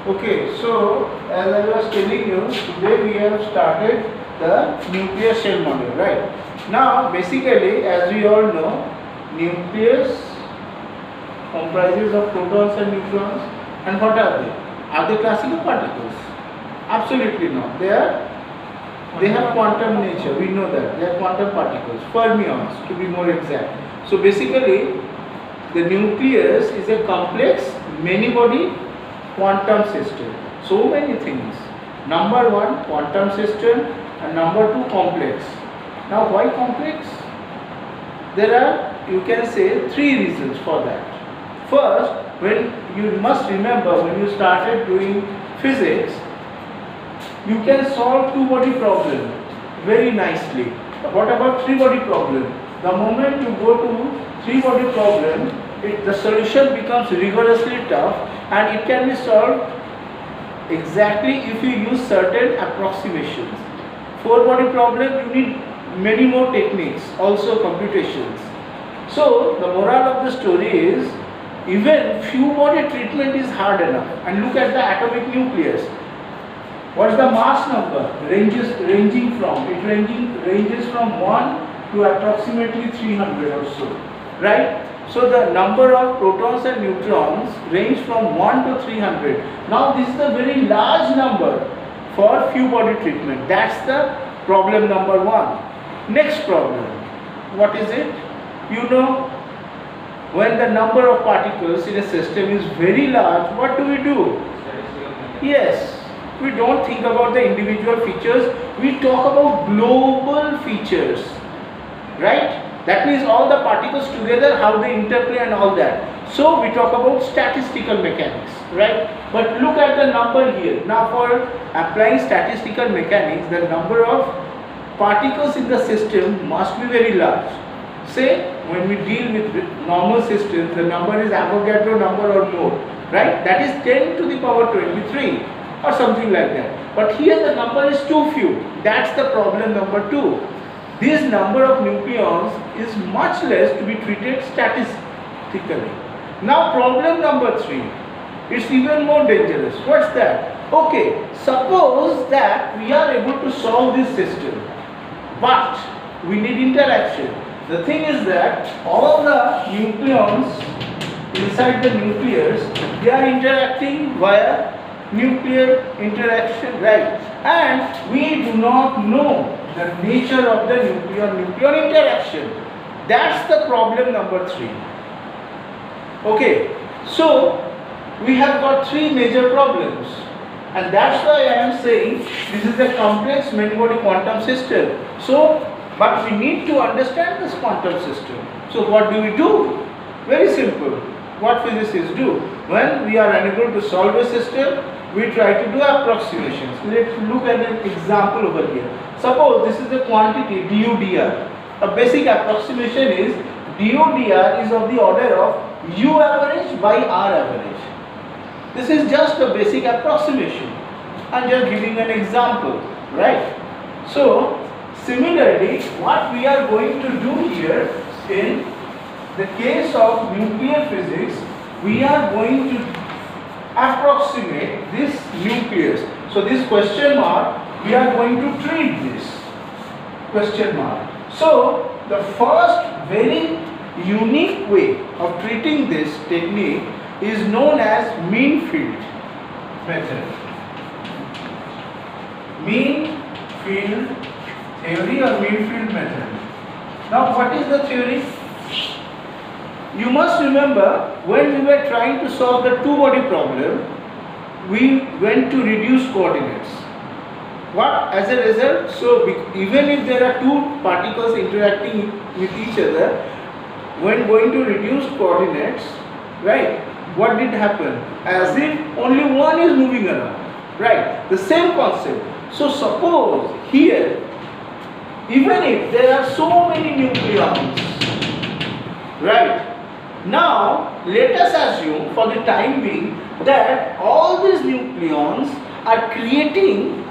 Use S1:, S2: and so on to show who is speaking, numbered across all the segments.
S1: Okay, so as I was telling you, today we have started the nuclear shell model, right? Now, basically, as we all know, nucleus comprises of protons and neutrons. And what are they? Are they classical particles? Absolutely not. They have quantum nature. We know that they are quantum particles, fermions to be more exact. So basically, the nucleus is a complex many-body quantum system. So many things. Number one, quantum system, and number two, complex. Now, why complex? There are, you can say, three reasons for that. First, when you must remember when you started doing physics, you can solve two-body problem very nicely. What about three-body problem? The moment you go to three-body problem, the solution becomes rigorously tough and it can be solved exactly if you use certain approximations. Four-body problem, you need many more techniques, also computations. So the moral of the story is, even few-body treatment is hard enough. And look at the atomic nucleus. What's the mass number? Ranging from 1 to approximately 300 or so, right? So the number of protons and neutrons range from 1 to 300. Now this is a very large number for few body treatment. That's the problem number one. Next problem, what is it? You know, when the number of particles in a system is very large, what do we do? Yes. We don't think about the individual features, we talk about global features, right? That means all the particles together, how they interplay and all that. So we talk about statistical mechanics, right? But look at the number here. Now for applying statistical mechanics, the number of particles in the system must be very large. Say, when we deal with normal systems, the number is Avogadro number or more, right? That is 10 to the power 23. Or something like that. But here the number is too few. That's the problem number two. This number of nucleons is much less to be treated statistically. Now problem number three. It's even more dangerous. What's that? Okay, suppose that we are able to solve this system, but we need interaction. The thing is that all the nucleons inside the nucleus, they are interacting via nuclear interaction, right? And we do not know the nature of the nucleon interaction. That's the problem number three. Okay, so we have got three major problems, and that's why I am saying this is a complex many-body quantum system. So, but we need to understand this quantum system. So what do we do? Very simple. What physicists do? When we are unable to solve a system, we try to do approximations. Let's look at an example over here. Suppose this is a quantity du dr. A basic approximation is du dr is of the order of u average by r average. This is just a basic approximation. I'm just giving an example, right? So similarly, what we are going to do here in the case of nuclear physics, we are going to approximate this nucleus. So this question mark, we are going to treat this question mark. So the first very unique way of treating this technique is known as mean field method. Mean field theory or mean field method. Now what is the theory? You must remember, when we were trying to solve the two-body problem, we went to reduce coordinates. What as a result? So even if there are two particles interacting with each other, when going to reduce coordinates, right, what did happen? As if only one is moving around, right? The same concept. So suppose here, even if there are so many nucleons, right? Now, let us assume for the time being that all these nucleons are creating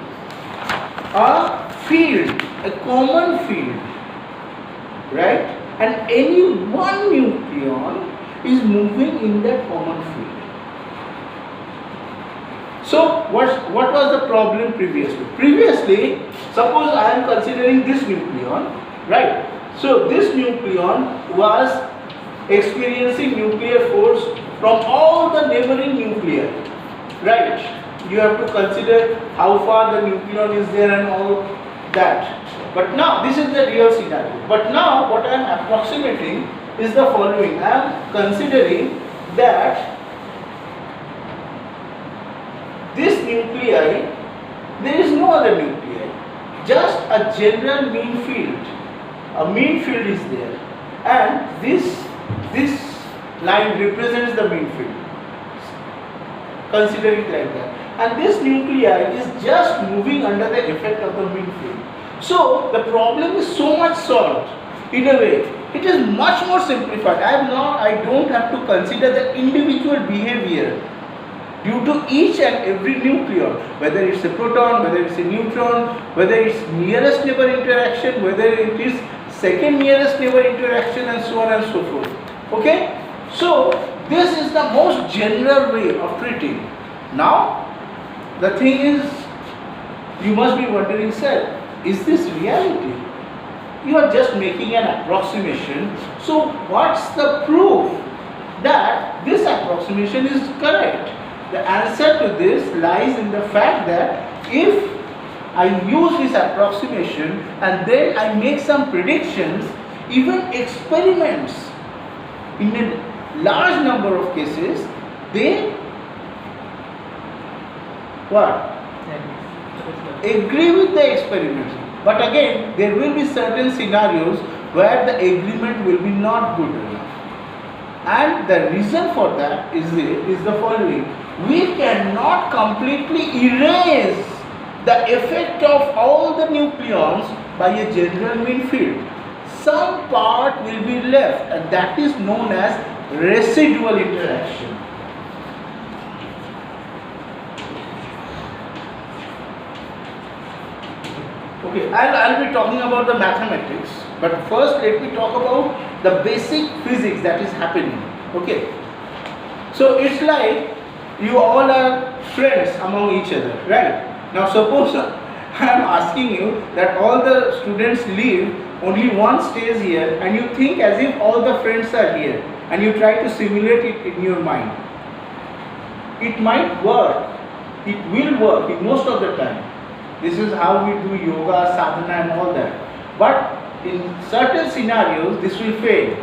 S1: a field, a common field, right? And any one nucleon is moving in that common field. So what was the problem previously? Previously, suppose I am considering this nucleon, right? So this nucleon was experiencing nuclear force from all the neighboring nuclei, right? You have to consider how far the nucleon is there and all that. But now this is the real scenario. But now what I am approximating is the following. I am considering that this nuclei, there is no other nuclei, just a general mean field. A mean field is there, and this line represents the mean field. Consider it like that. And this nuclei is just moving under the effect of the mean field. So the problem is so much solved in a way. It is much more simplified. I don't have to consider the individual behavior due to each and every nucleon, whether it's a proton, whether it's a neutron, whether it's nearest neighbor interaction, whether it is second nearest neighbor interaction, and so on and so forth. Okay? So this is the most general way of treating. Now the thing is, you must be wondering, sir, is this reality? You are just making an approximation. So what's the proof that this approximation is correct? The answer to this lies in the fact that if I use this approximation and then I make some predictions, even experiments in a large number of cases, they agree with the experiment. But again, there will be certain scenarios where the agreement will be not good enough. And the reason for that is the following. We cannot completely erase the effect of all the nucleons by a general mean field. Some part will be left, and that is known as residual interaction. Okay, I'll be talking about the mathematics, but first let me talk about the basic physics that is happening. Okay, so it's like you all are friends among each other, right? Now suppose I am asking you that all the students leave, only one stays here, and you think as if all the friends are here, and you try to simulate it in your mind. It might work, it will work in most of the time. This is how we do yoga, sadhana and all that. But in certain scenarios, this will fail.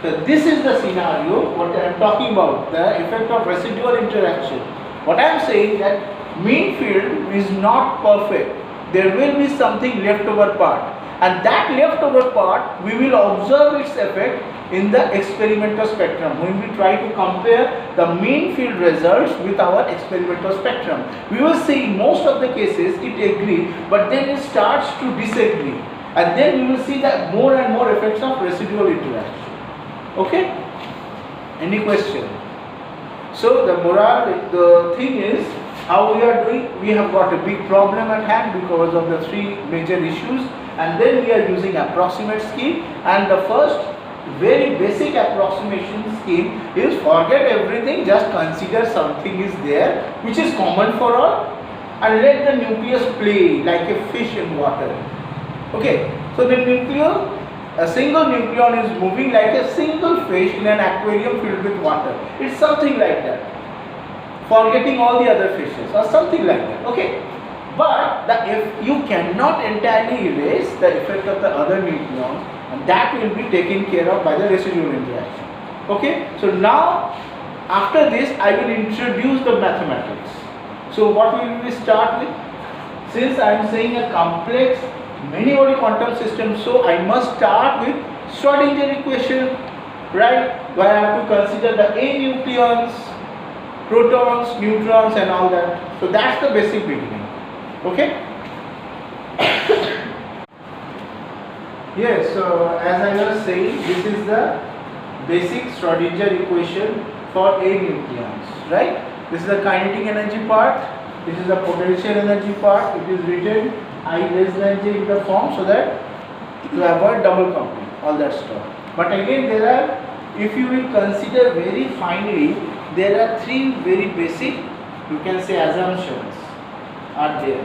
S1: So this is the scenario what I am talking about, the effect of residual interaction. What I am saying that mean field is not perfect. There will be something leftover part. And that leftover part, we will observe its effect in the experimental spectrum. When we try to compare the mean field results with our experimental spectrum, we will see in most of the cases it agrees, but then it starts to disagree. And then we will see that more and more effects of residual interaction. Okay? Any question? So the thing is, how we are doing, we have got a big problem at hand because of the three major issues, and then we are using approximate scheme. And the first very basic approximation scheme is forget everything, just consider something is there which is common for all, and let the nucleus play like a fish in water. Okay, so the a single nucleon is moving like a single fish in an aquarium filled with water. It's something like that, forgetting all the other fishes or something like that. Okay, but if you cannot entirely erase the effect of the other nucleons, and that will be taken care of by the residual interaction. Okay, so now after this I will introduce the mathematics. So what will we start with? Since I am saying a complex many-body quantum system, so I must start with Schrodinger equation, right? Where I have to consider the A nucleons, protons, neutrons and all that. So that's the basic beginning. Okay? Yes, so as I was saying, this is the basic Schrodinger equation for A nucleons, right? This is the kinetic energy part, this is the potential energy part. It is written I less than J in the form so that to avoid double counting, all that stuff. But again there are, if you will consider very finely, there are three very basic you can say assumptions are there.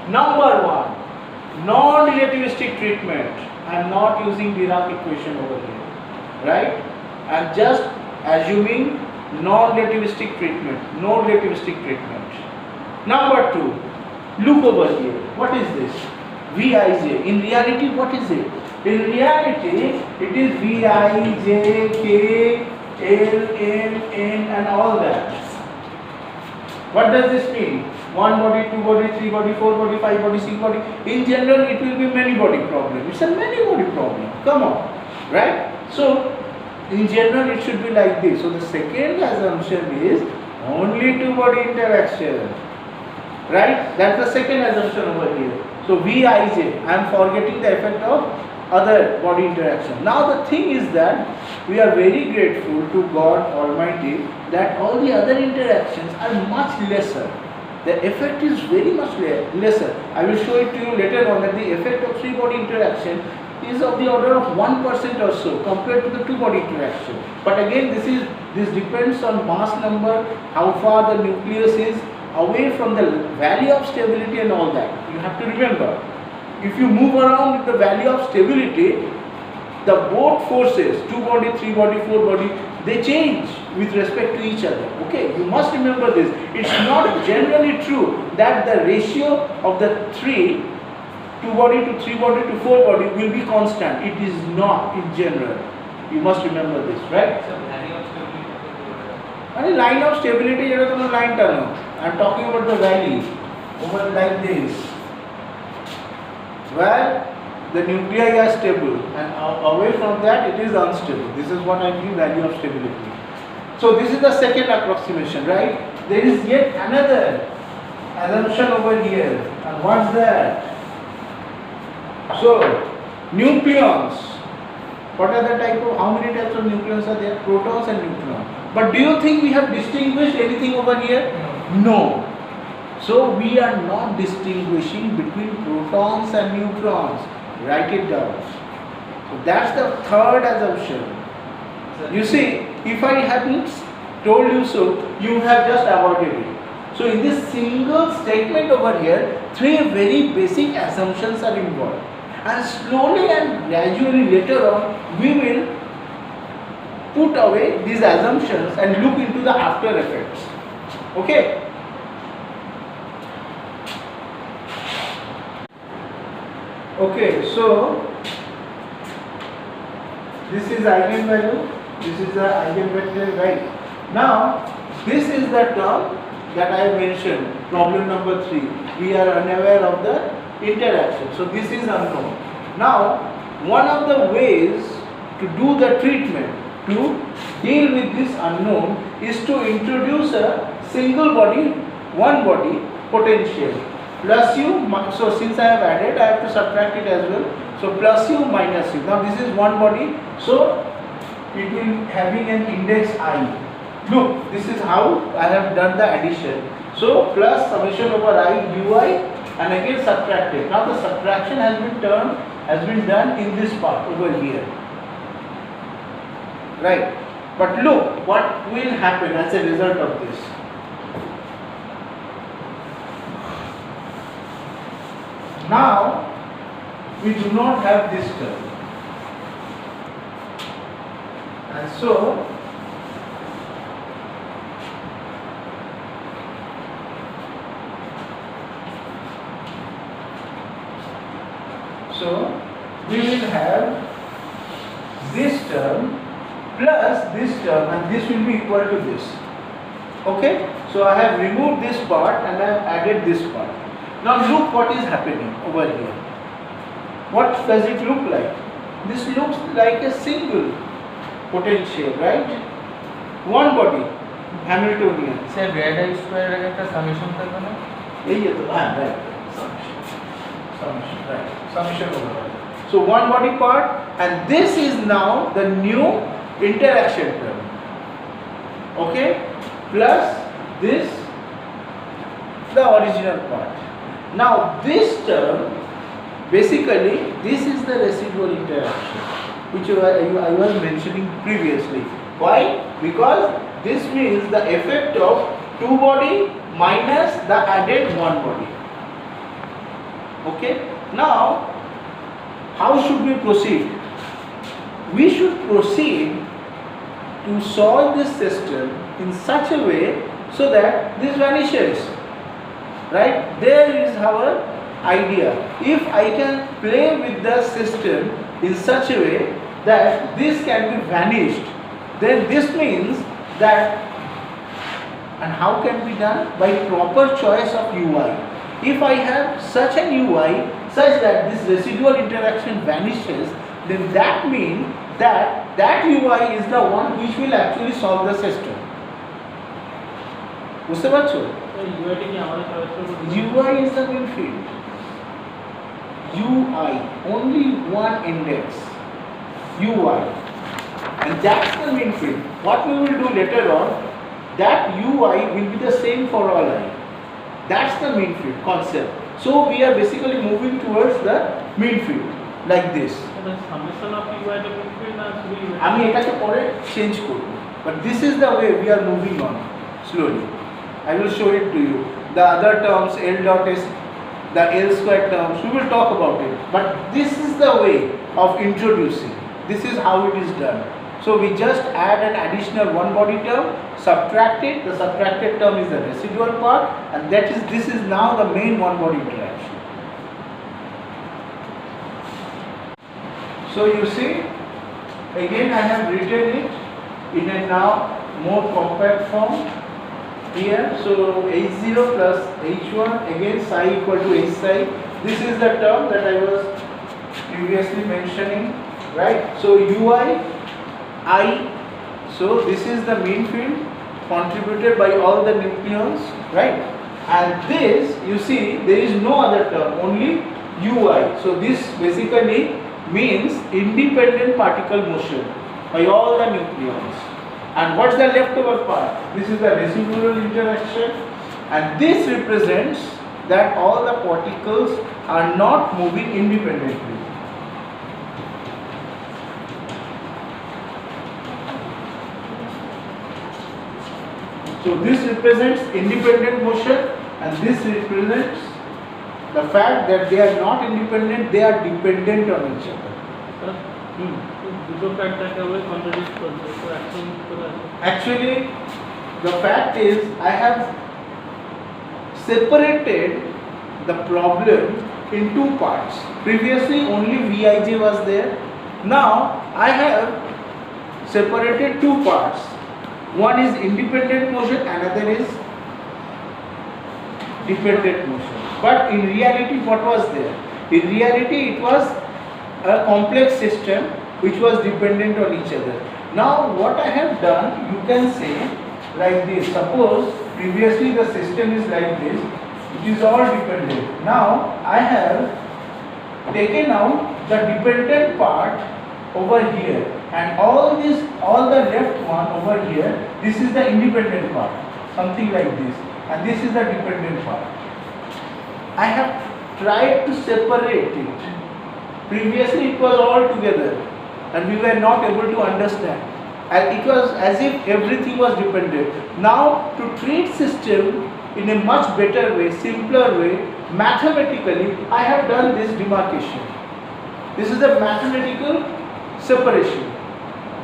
S1: Number one, non-relativistic treatment. I am not using Dirac equation over here, right? I am just assuming non-relativistic treatment, no relativistic treatment. Number two, look over here. What is this? Vij. In reality, what is it? In reality, it is Vij, K, L, M, N and all that. What does this mean? One body, two body, three body, four body, five body, six body. In general, it will be many body problem. It's a many body problem. Come on, right? So, in general, it should be like this. So, the second assumption is only two body interaction, right? That's the second assumption over here. So, Vij, I am forgetting the effect of other body interaction. Now, the thing is that we are very grateful to God Almighty that all the other interactions are much lesser. The effect is very much lesser. I will show it to you later on that the effect of three body interaction is of the order of 1% or so compared to the two body interaction. But again, this depends on mass number, how far the nucleus is away from the value of stability and all that. You have to remember, if you move around with the value of stability, the both forces, two body, three body, four body, they change with respect to each other. Okay, you must remember this. It's not generally true that the ratio of the three, two body to three body to four body will be constant. It is not in general. You must remember this, right?
S2: So, value of stability.
S1: And line of stability, line turn. I am talking about the valley over like this, where the nuclei are stable and away from that it is unstable. This is what I mean value of stability. So this is the second approximation, right? There is yet another assumption over here. And what's that? So nucleons. What are the type of, how many types of nucleons are there? Protons and neutrons. But do you think we have distinguished anything over here? No. So we are not distinguishing between protons and neutrons. Write it down. So that's the third assumption. You see, if I hadn't told you so, you have just avoided it. So in this single statement over here, three very basic assumptions are involved. And slowly and gradually later on, we will put away these assumptions and look into the after effects. Okay? Okay, so this is eigenvalue, this is the eigenvector, right? Now, this is the term that I mentioned, problem number 3. We are unaware of the interaction. So, this is unknown. Now, one of the ways to do the treatment, to deal with this unknown, is to introduce a single body, one body potential. Plus u, so since I have added, I have to subtract it as well. So plus u minus u. Now this is one body, so it will having an index I. Look, this is how I have done the addition. So plus summation over I ui and again subtracted. Now the subtraction has been done in this part over here. Right. But look what will happen as a result of this. Now, we do not have this term. And so, we will have this term plus this term and this will be equal to this. Okay? So, I have removed this part and I have added this part. Now look what is happening over here. What does it look like? This looks like a single potential, right? One body, Hamiltonian.
S2: Sir, red I square का summation करना है?
S1: यही है तो right. Summation, right. Summation over. So one body part, and this is now the new interaction term. Okay? Plus this, the original part. Now this term, basically this is the residual interaction which I was mentioning previously. Why? Because this means the effect of 2 body minus the added 1 body. Okay. Now, how should we proceed? We should proceed to solve this system in such a way so that this vanishes. Right? There is our idea. If I can play with the system in such a way that this can be vanished, then this means that, and how can be done? By proper choice of UI. If I have such an UI such that this residual interaction vanishes, then that means that that UI is the one which will actually solve the system. বুঝতে পারছো? UI is the main field. UI, only one index. UI, and that's the main field. What we will do later on, that UI will be the same for all I. That's the main field concept. So we are basically moving towards the main field like this. আমি এটাকে পরে change করব, but this is the way we are moving on slowly. I will show it to you. The other terms, L dot S, the L square terms, we will talk about it. But this is the way of introducing. This is how it is done. So we just add an additional one body term, subtract it. The subtracted term is the residual part, and this is now the main one body interaction. So you see, again I have written it in a now more compact form here. So H0 plus H1, again psi equal to H psi. This is the term that I was previously mentioning, right? So UI, I, so this is the main field contributed by all the nucleons, right? And this, you see, there is no other term, only UI. So this basically means independent particle motion by all the nucleons. And what's the leftover part? This is the residual interaction, and this represents that all the particles are not moving independently. So this represents independent motion, and this represents the fact that they are not independent, they are dependent on each other. Actually, the fact is I have separated the problem in two parts. Previously only Vij was there. Now I have separated two parts. One is independent motion, another is dependent motion. But in reality, what was there? In reality, it was a complex system which was dependent on each other. Now what I have done, you can say like this. Suppose previously the system is like this, it is all dependent. Now I have taken out the dependent part over here, and all the left one over here, this is the independent part, something like this, and this is the dependent part. I have tried to separate it. Previously it was all together and we were not able to understand, and it was as if everything was dependent. Now to treat system in a much better way, simpler way, mathematically I have done this demarcation. This is the mathematical separation.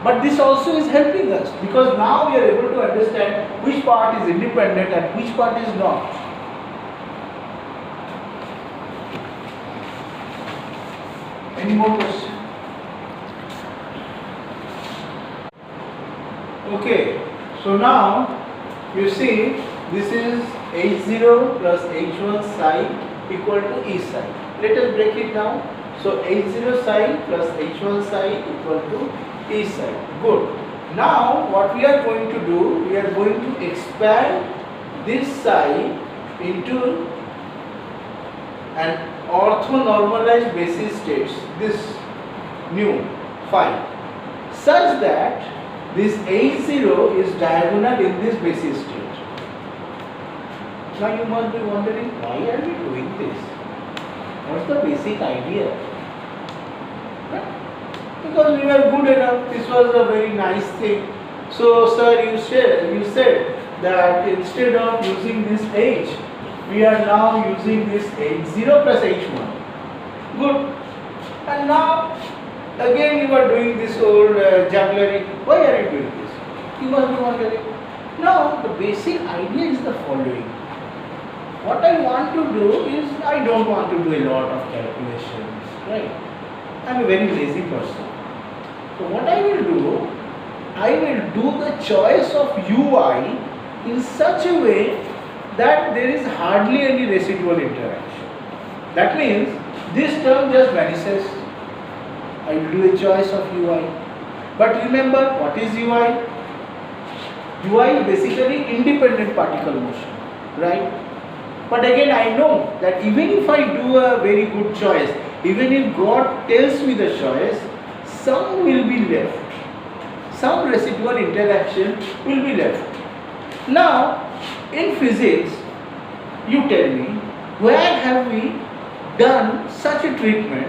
S1: But this also is helping us, because now we are able to understand which part is independent and which part is not. Any more questions? Okay, so now you see this is H0 plus H1 psi equal to E psi. Let us break it down. So H0 psi plus H1 psi equal to E psi. Good. Now what we are going to do, we are going to expand this psi into an orthonormalized basis states, this nu phi, such that this H0 is diagonal in this basis state. Now you must be wondering, why are we doing this? What's the basic idea? Because we were good enough, this was a very nice thing. So sir, you said that instead of using this H, we are now using this H0 plus H1. Good. And now again you are doing this old jugglery. Why are you doing this? You must be wondering. Now the basic idea is the following. What I want to do is, I don't want to do a lot of calculations, right? I'm a very lazy person. So what I will do, I will do the choice of UI in such a way that there is hardly any residual interaction. That means this term just vanishes. I will do a choice of UI. But remember, what is UI? UI is basically independent particle motion, right? But again, I know that even if I do a very good choice, even if God tells me the choice, some will be left. Some residual interaction will be left. Now, in physics, you tell me, where have we done such a treatment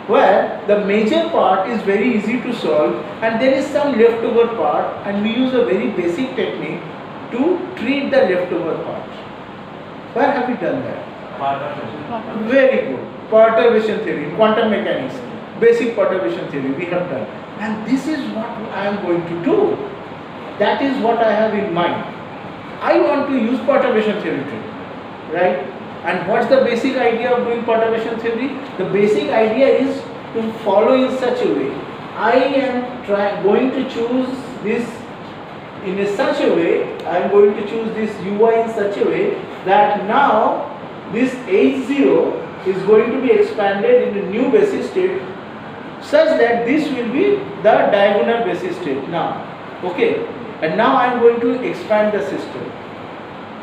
S1: where the major part is very easy to solve and there is some leftover part, and we use a very basic technique to treat the leftover part? Where have we done that? Very good. Perturbation theory, quantum mechanics, basic perturbation theory we have done. And this is what I am going to do. That is what I have in mind. I want to use perturbation theory today, right? And what's the basic idea of doing perturbation theory? The basic idea is to follow in such a way. I am going to choose this in such a way, I am going to choose this UI in such a way that now this H0 is going to be expanded in a new basis state such that this will be the diagonal basis state now. Okay, and now I am going to expand the system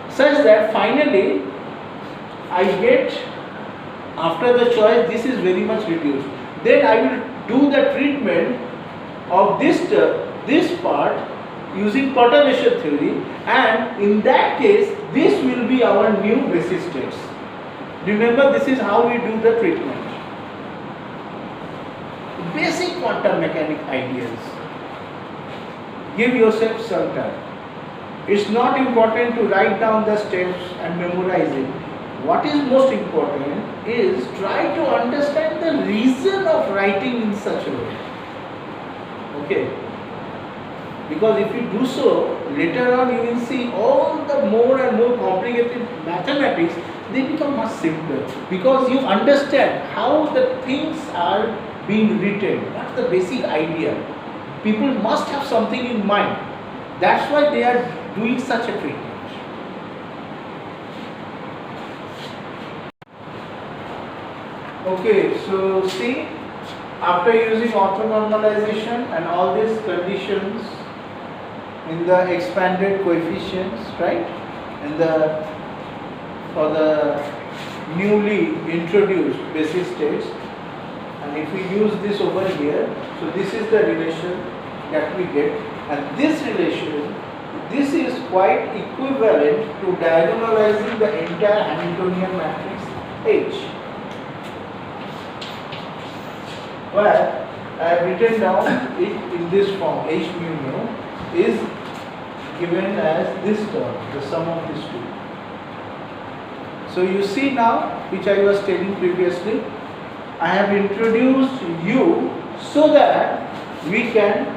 S1: such that finally I get, after the choice, this is very much reduced. Then I will do the treatment of this part using perturbation theory, and in that case this will be our new basis states. Remember, this is how we do the treatment. Basic quantum mechanics ideas. Give yourself some time. It's not important to write down the steps and memorize it. What is most important is try to understand the reason of writing in such a way. Okay? Because if you do so, later on you will see all the more and more complicated mathematics, they become much simpler. Because you understand how the things are being written. What's the basic idea? People must have something in mind. That's why they are doing such a treatment. Okay, so see, after using orthonormalization and all these conditions in the expanded coefficients, right, and for the newly introduced basis states, and if we use this over here, so this is the relation that we get, and this relation, this is quite equivalent to diagonalizing the entire Hamiltonian matrix H. Where I have written down it in this form, H mu nu is given as this term, the sum of these two. So you see now, which I was telling previously, I have introduced U so that we can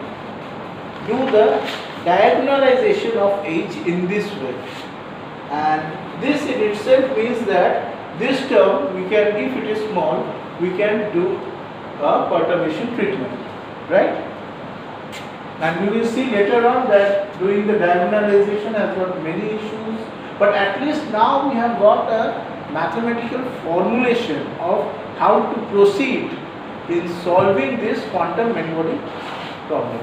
S1: do the diagonalization of H in this way. And this in itself means that this term we can, if it is small, we can do a perturbation treatment, right? And we will see later on that doing the diagonalization has got many issues, but at least now we have got a mathematical formulation of how to proceed in solving this quantum many-body problem.